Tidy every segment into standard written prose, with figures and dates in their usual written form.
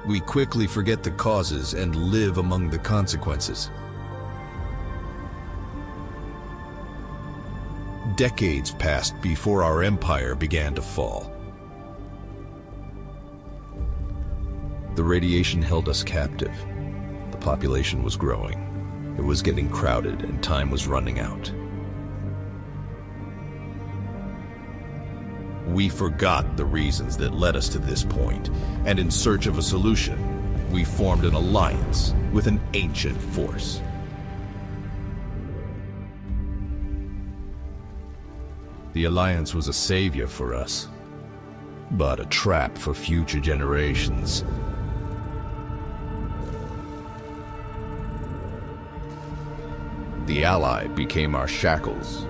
We quickly forget the causes and live among the consequences. Decades passed before our empire began to fall. The radiation held us captive. The population was growing. It was getting crowded and time was running out. We forgot the reasons that led us to this point, and in search of a solution, we formed an alliance with an ancient force. The alliance was a savior for us, but a trap for future generations. The ally became our shackles.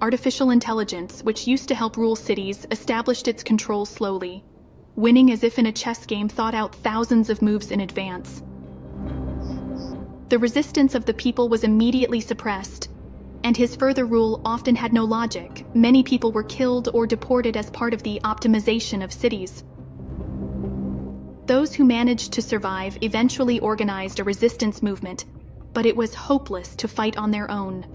Artificial intelligence, which used to help rule cities, established its control slowly, winning as if in a chess game thought out thousands of moves in advance. The resistance of the people was immediately suppressed, and his further rule often had no logic. Many people were killed or deported as part of the optimization of cities. Those who managed to survive eventually organized a resistance movement, but it was hopeless to fight on their own.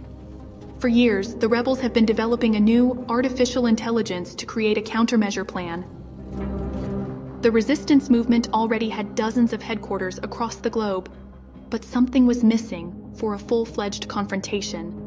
For years, the rebels have been developing a new artificial intelligence to create a countermeasure plan. The resistance movement already had dozens of headquarters across the globe, but something was missing for a full-fledged confrontation.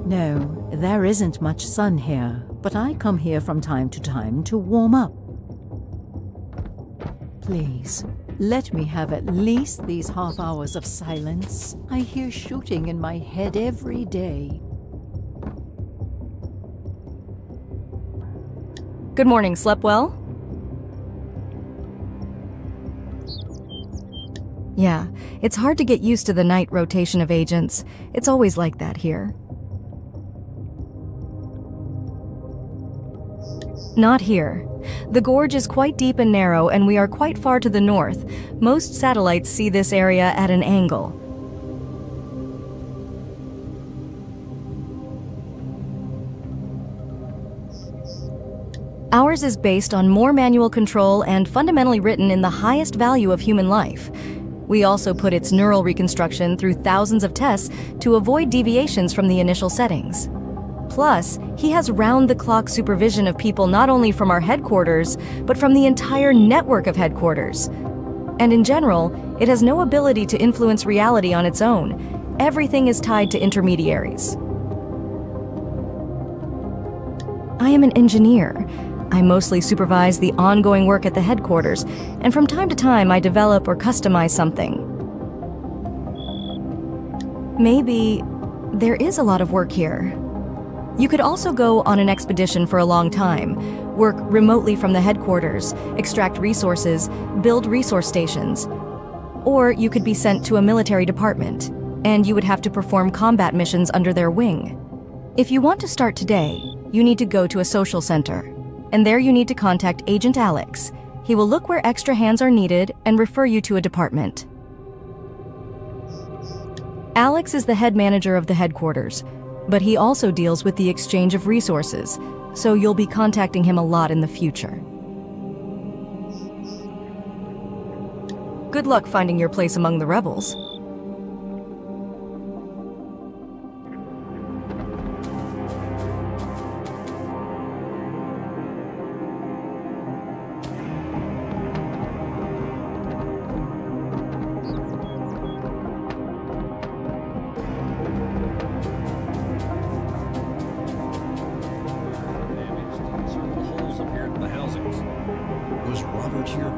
No, there isn't much sun here, but I come here from time to time to warm up. Please, let me have at least these half hours of silence. I hear shooting in my head every day. Good morning, slept well? Yeah, it's hard to get used to the night rotation of agents. It's always like that here. Not here. The gorge is quite deep and narrow, and we are quite far to the north. Most satellites see this area at an angle. Ours is based on more manual control and fundamentally written in the highest value of human life. We also put its neural reconstruction through thousands of tests to avoid deviations from the initial settings. Plus, he has round-the-clock supervision of people not only from our headquarters, but from the entire network of headquarters. And in general, it has no ability to influence reality on its own. Everything is tied to intermediaries. I am an engineer. I mostly supervise the ongoing work at the headquarters, and from time to time I develop or customize something. Maybe there is a lot of work here. You could also go on an expedition for a long time, work remotely from the headquarters, extract resources, build resource stations. Or you could be sent to a military department, and you would have to perform combat missions under their wing. If you want to start today, you need to go to a social center, and there you need to contact Agent Alex. He will look where extra hands are needed and refer you to a department. Alex is the head manager of the headquarters, but he also deals with the exchange of resources, so you'll be contacting him a lot in the future. Good luck finding your place among the rebels. Was Robert here?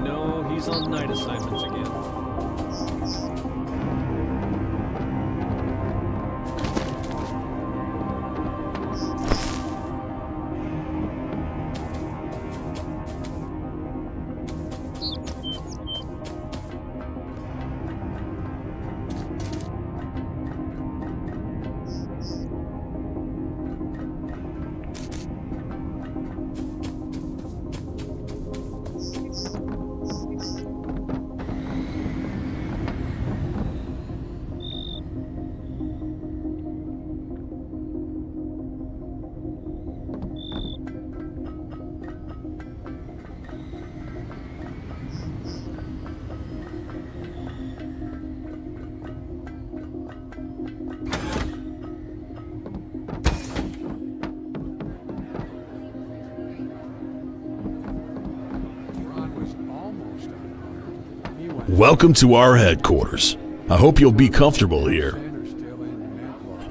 No, he's on night assignments again. Welcome to our headquarters. I hope you'll be comfortable here.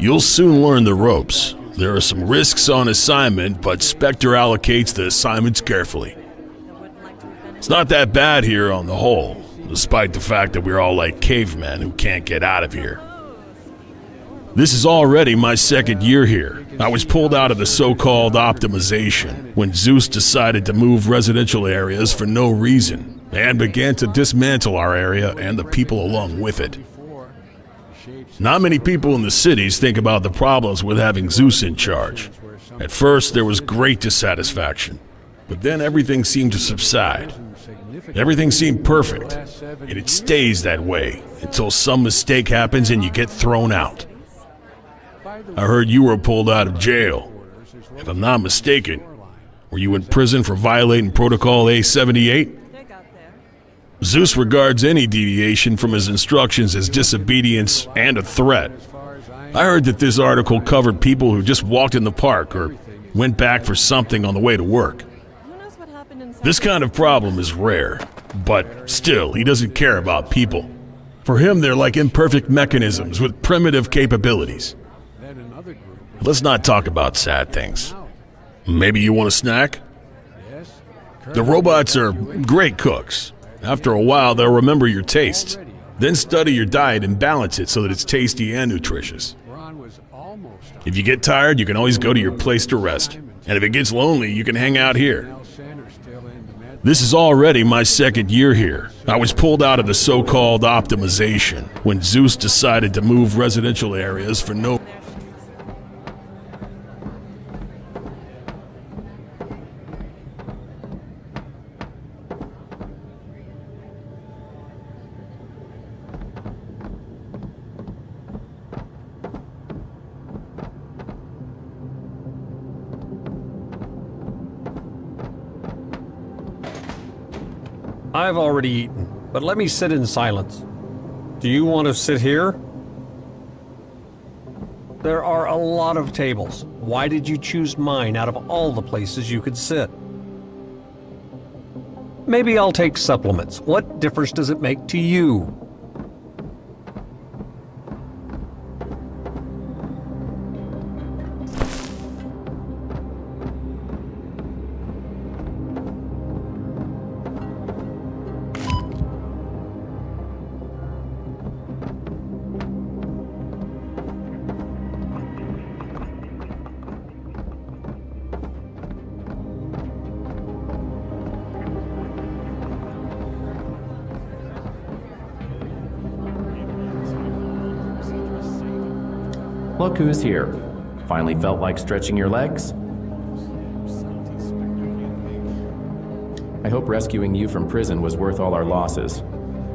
You'll soon learn the ropes. There are some risks on assignment, but Spectre allocates the assignments carefully. It's not that bad here on the whole, despite the fact that we're all like cavemen who can't get out of here. This is already my second year here. I was pulled out of the so-called optimization when Zeus decided to move residential areas for no reason and began to dismantle our area and the people along with it. Not many people in the cities think about the problems with having Zeus in charge. At first, there was great dissatisfaction, but then everything seemed to subside. Everything seemed perfect, and it stays that way until some mistake happens and you get thrown out. I heard you were pulled out of jail. If I'm not mistaken, were you in prison for violating Protocol A78? Zeus regards any deviation from his instructions as disobedience and a threat. I heard that this article covered people who just walked in the park or went back for something on the way to work. This kind of problem is rare, but still, he doesn't care about people. For him, they're like imperfect mechanisms with primitive capabilities. Let's not talk about sad things. Maybe you want a snack? The robots are great cooks. After a while, they'll remember your tastes. Then study your diet and balance it so that it's tasty and nutritious. If you get tired, you can always go to your place to rest. And if it gets lonely, you can hang out here. This is already my second year here. I was pulled out of the so-called optimization when Zeus decided to move residential areas for no... I've already eaten, but let me sit in silence. Do you want to sit here? There are a lot of tables. Why did you choose mine out of all the places you could sit? Maybe I'll take supplements. What difference does it make to you? Look who's here. Finally felt like stretching your legs? I hope rescuing you from prison was worth all our losses.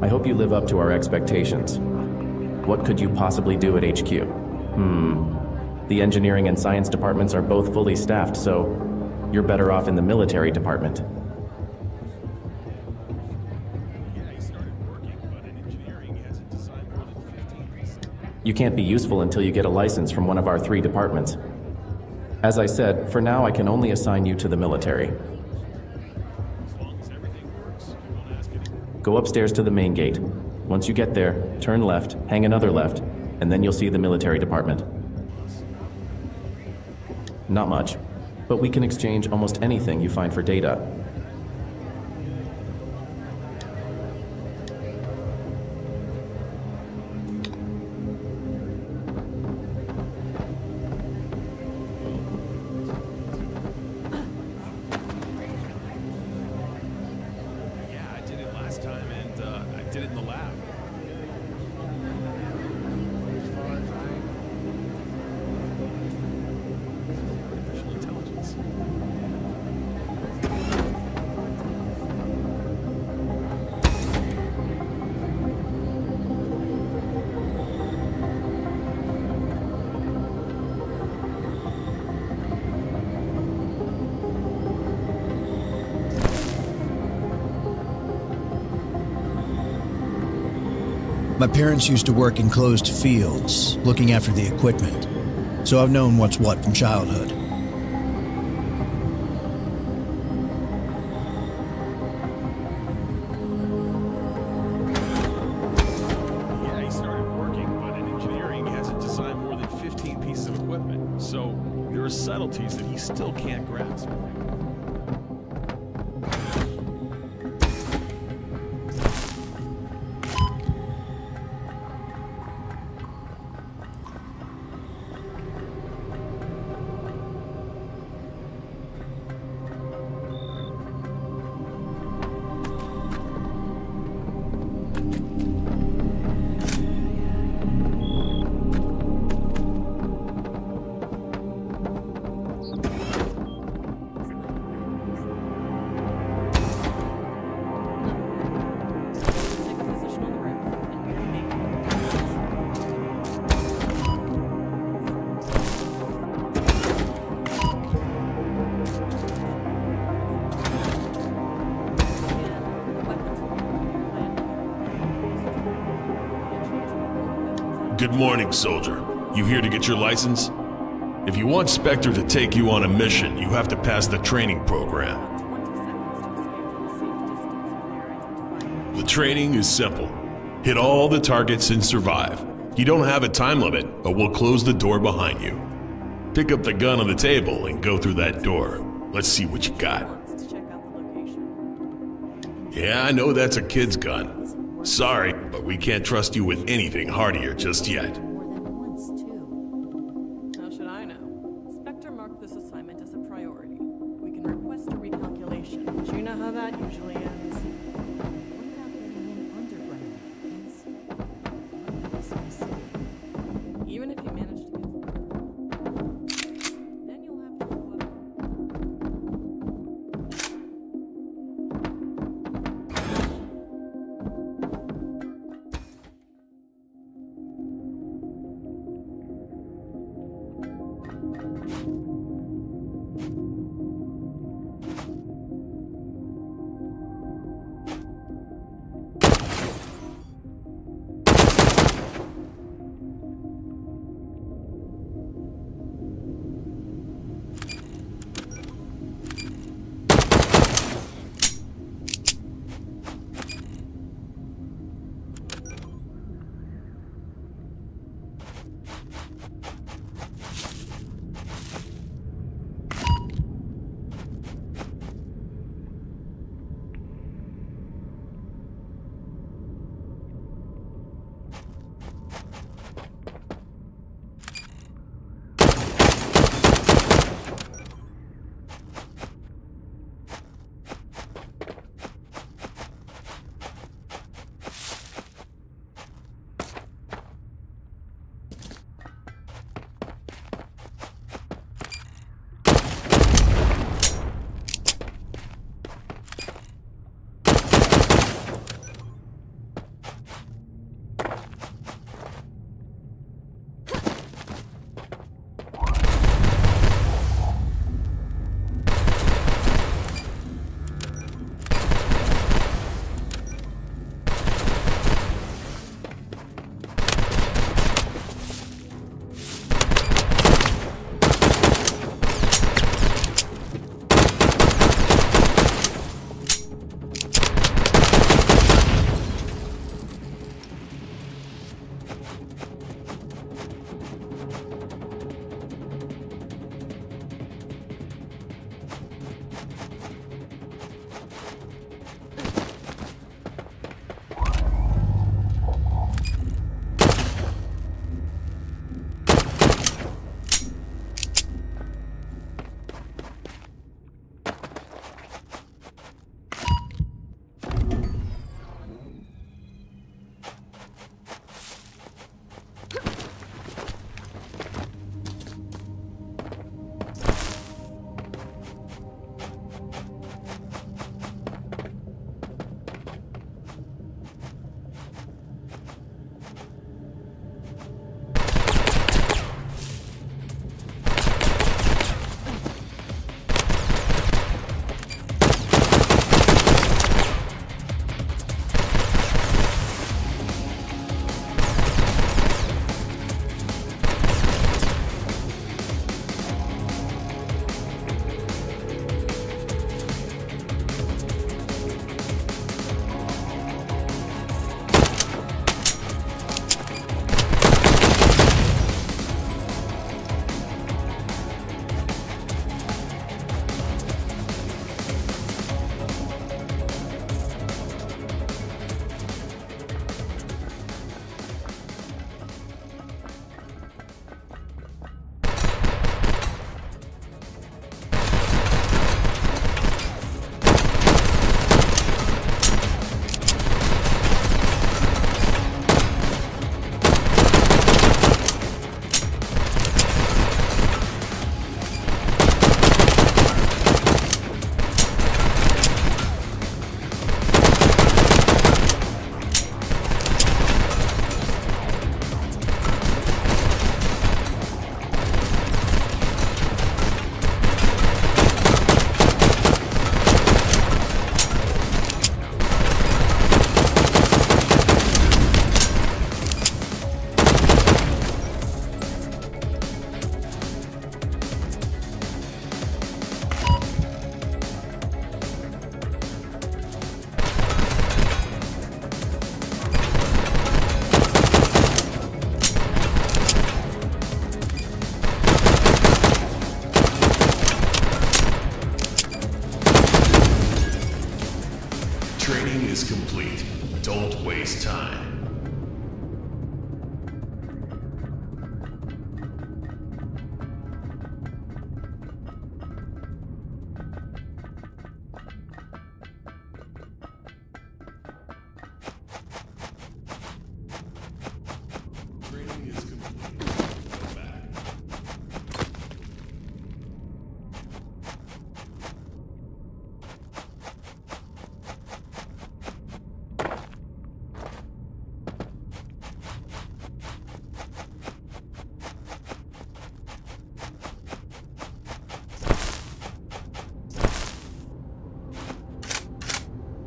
I hope you live up to our expectations. What could you possibly do at HQ? The engineering and science departments are both fully staffed, so you're better off in the military department. You can't be useful until you get a license from one of our 3 departments. As I said, for now I can only assign you to the military. Go upstairs to the main gate. Once you get there, turn left, hang another left, and then you'll see the military department. Not much, but we can exchange almost anything you find for data. My parents used to work in closed fields, looking after the equipment, so I've known what's what from childhood. Yeah, he started working, but in engineering he hasn't designed more than 15 pieces of equipment, so there are subtleties that he still can't grasp. Good morning, soldier. You here to get your license? If you want Spectre to take you on a mission, you have to pass the training program. The training is simple. Hit all the targets and survive. You don't have a time limit, but we'll close the door behind you. Pick up the gun on the table and go through that door. Let's see what you got. Yeah, I know that's a kid's gun. Sorry, but we can't trust you with anything hardier just yet. How should I know? Spectre marked this assignment as a priority. We can request a recalculation, but you know how that usually ends. What about getting in underground instead? Even if you manage to get... then you'll have to... Training is complete. Don't waste time.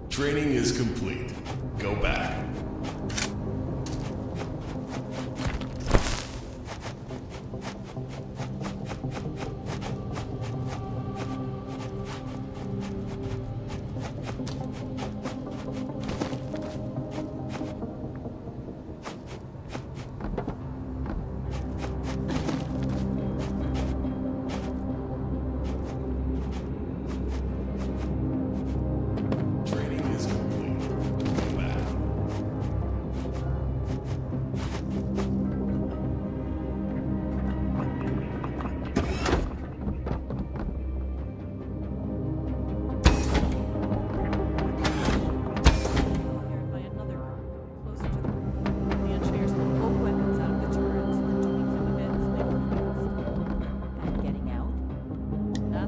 Training is complete. Go back.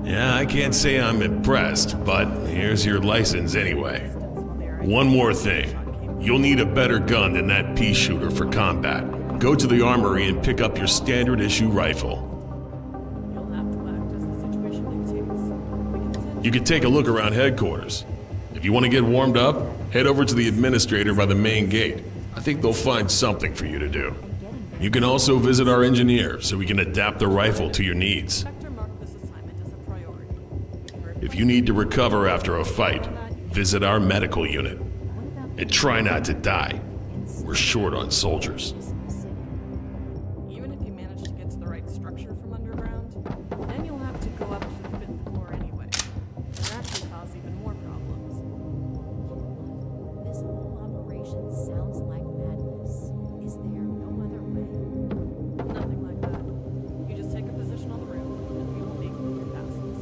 Yeah, I can't say I'm impressed, but here's your license anyway. One more thing. You'll need a better gun than that pea shooter for combat. Go to the armory and pick up your standard issue rifle. You can take a look around headquarters. If you want to get warmed up, head over to the administrator by the main gate. I think they'll find something for you to do. You can also visit our engineer so we can adapt the rifle to your needs. If you need to recover after a fight, visit our medical unit. And try not to die. We're short on soldiers. Even if you manage to get to the right structure from underground, then you'll have to go up to the 5th floor anyway. It'll actually cause even more problems. This whole operation sounds like madness. Is there no other way? Nothing like that. You just take a position on the roof, and you'll make your passes.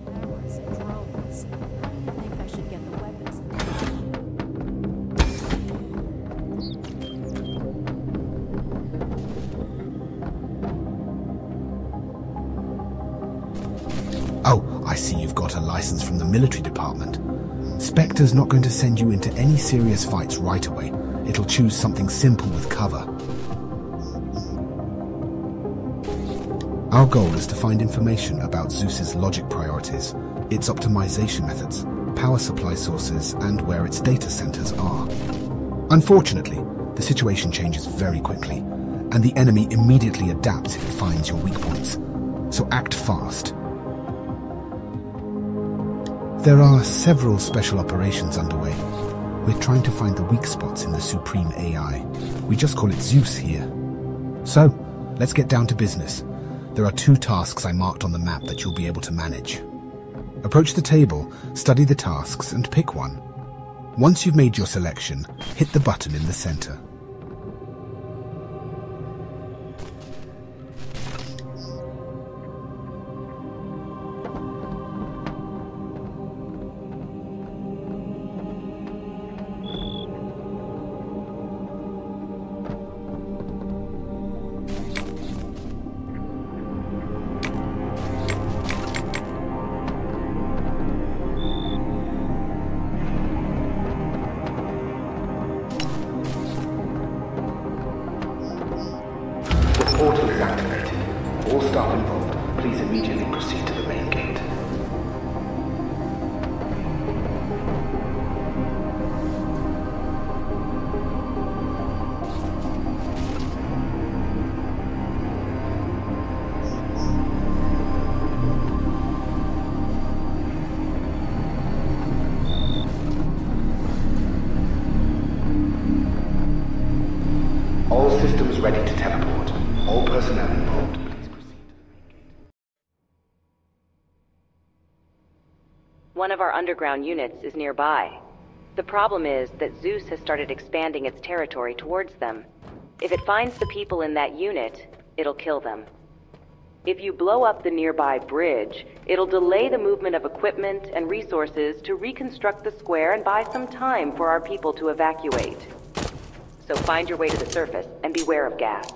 Cameras and drones. How do you think I should get the weapons through? Oh, I see you've got a license from the military department. Spectre's not going to send you into any serious fights right away. It'll choose something simple with cover. Our goal is to find information about Zeus's logic priorities, its optimization methods, power supply sources, and where its data centers are. Unfortunately, the situation changes very quickly, and the enemy immediately adapts if it finds your weak points. So act fast. There are several special operations underway. We're trying to find the weak spots in the Supreme AI. We just call it Zeus here. So, let's get down to business. There are 2 tasks I marked on the map that you'll be able to manage. Approach the table, study the tasks, and pick one. Once you've made your selection, hit the button in the center. One of our underground units is nearby. The problem is that Zeus has started expanding its territory towards them. If it finds the people in that unit, it'll kill them. If you blow up the nearby bridge, it'll delay the movement of equipment and resources to reconstruct the square and buy some time for our people to evacuate. So find your way to the surface and beware of gas.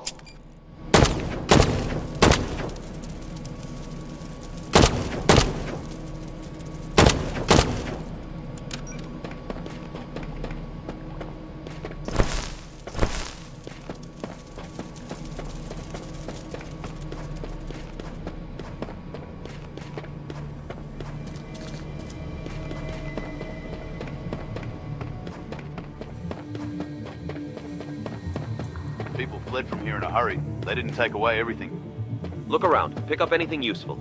People fled from here in a hurry. They didn't take away everything. Look around. Pick up anything useful.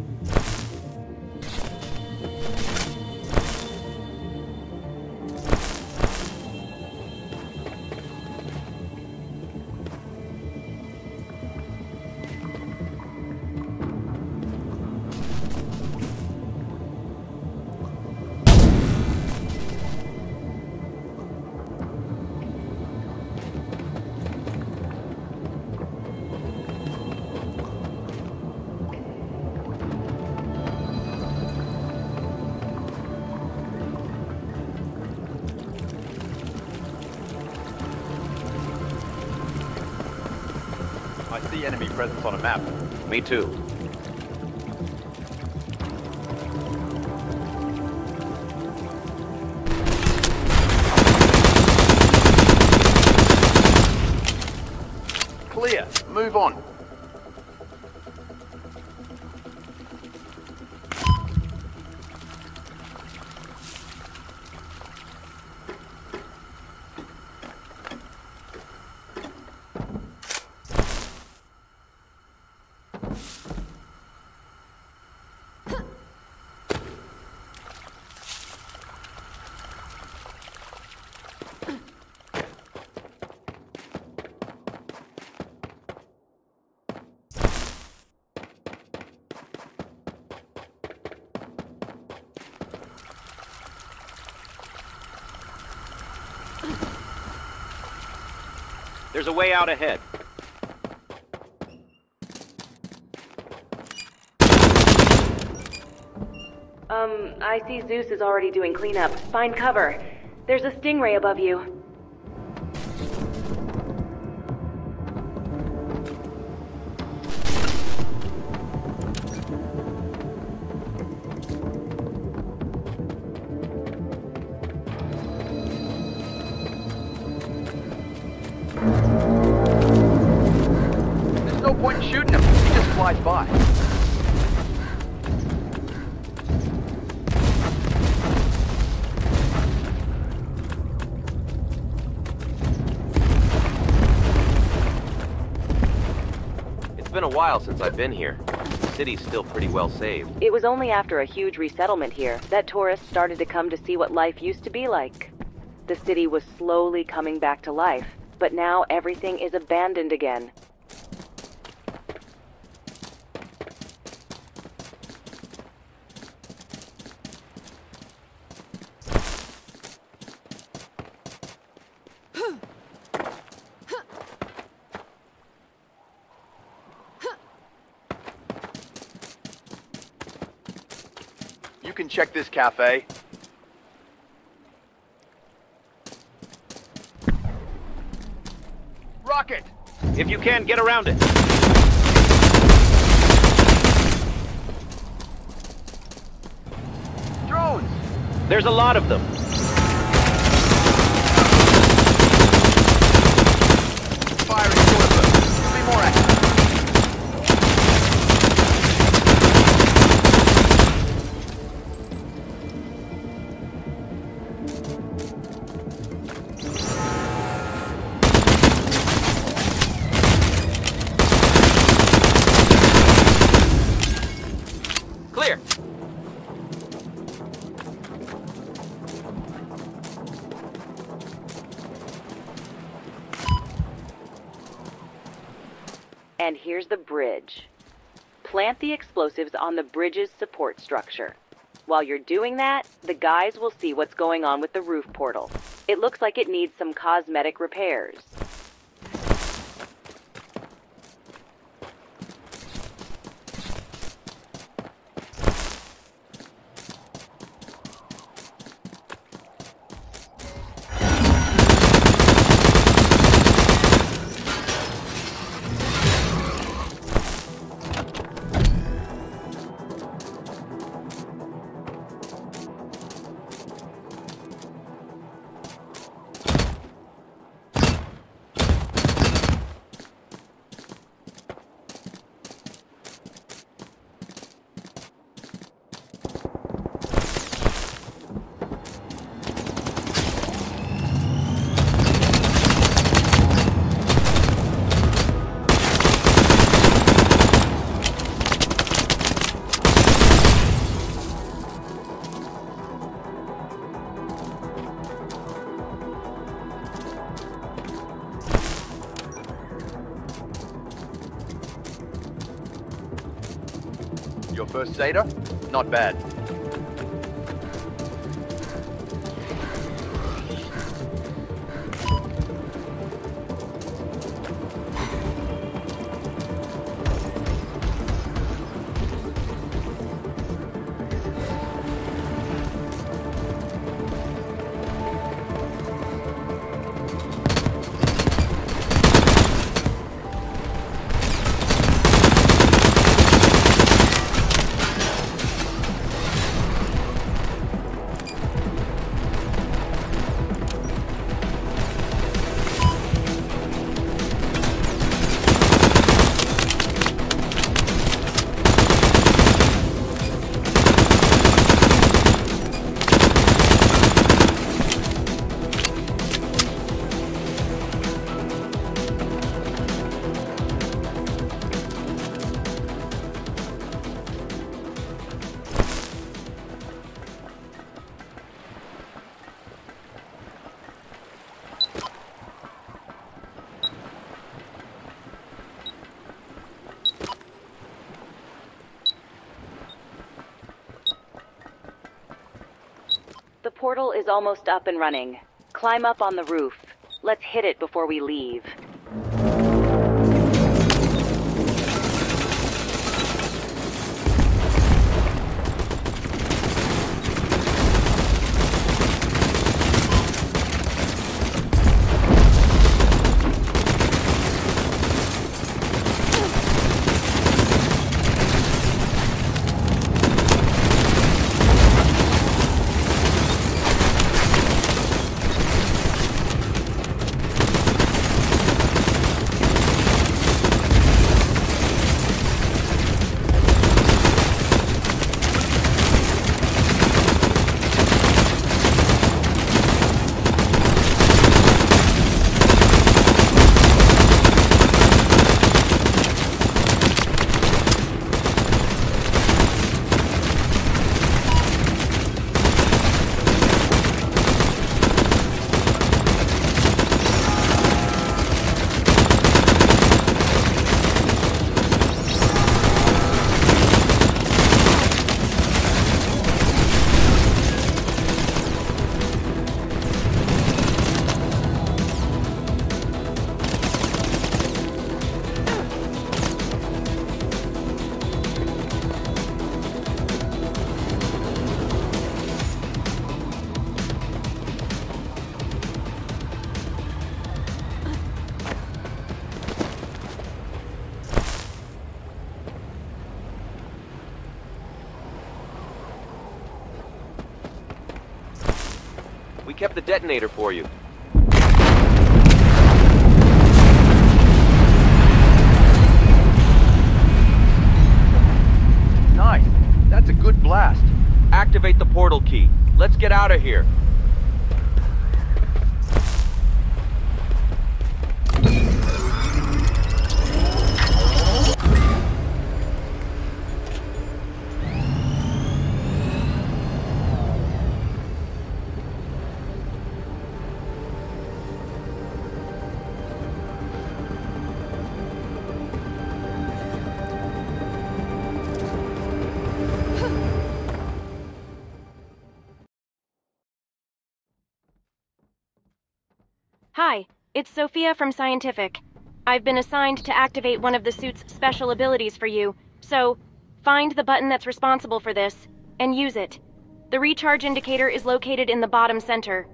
I see enemy presence on a map. Me too. Clear. Move on. There's a way out ahead. I see Zeus is already doing cleanup. Find cover. There's a stingray above you. There's no point in shooting him. He just flies by. It's been a while since I've been here. The city's still pretty well saved. It was only after a huge resettlement here that tourists started to come to see what life used to be like. The city was slowly coming back to life, but now everything is abandoned again. You can check this cafe. Rocket! If you can, get around it. Drones! There's a lot of them. Firing towards them. Be more active. Clear. And here's the bridge. Plant the explosives on the bridge's support structure. While you're doing that, the guys will see what's going on with the roof portal. It looks like it needs some cosmetic repairs. Your first Zeta? Not bad. The portal is almost up and running. Climb up on the roof. Let's hit it before we leave. We kept the detonator for you. Nice. That's a good blast. Activate the portal key. Let's get out of here. Hi, it's Sophia from Scientific. I've been assigned to activate one of the suit's special abilities for you, so find the button that's responsible for this, and use it. The recharge indicator is located in the bottom center.